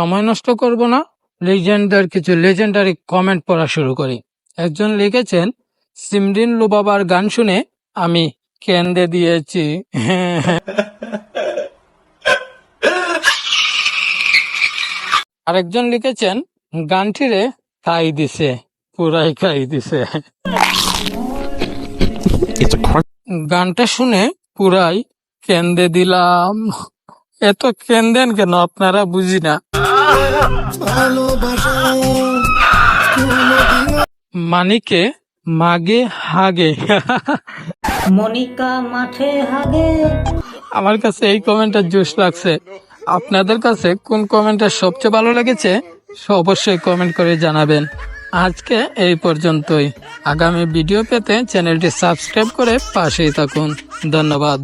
সময় নষ্ট করব না, কিছু লেজেন্ডারি কমেন্ট পড়া শুরু করি। একজন লিখেছেন, সিমরিন লুবাবার গান শুনে আমি কেন্দে দিয়েছি। আরেকজন লিখেছেন, গানটিরে খাই দিছে, পুরাই খাই দিছে। গানটা শুনে পুরাই কেন্দে দিলাম। এত কেন্দেন কেন আপনারা, বুঝি না। মানিকে মাগে হাগে। মনিকা মাঠে হাগে। আমার কাছে এই কমেন্টটা জোশ লাগছে। আপনাদের কাছে কোন কমেন্টটা সবচেয়ে ভালো লেগেছে অবশ্যই কমেন্ট করে জানাবেন। আজকে এই পর্যন্তই। আগামী ভিডিও পেতে চ্যানেলটি সাবস্ক্রাইব করে পাশেই থাকুন। ধন্যবাদ।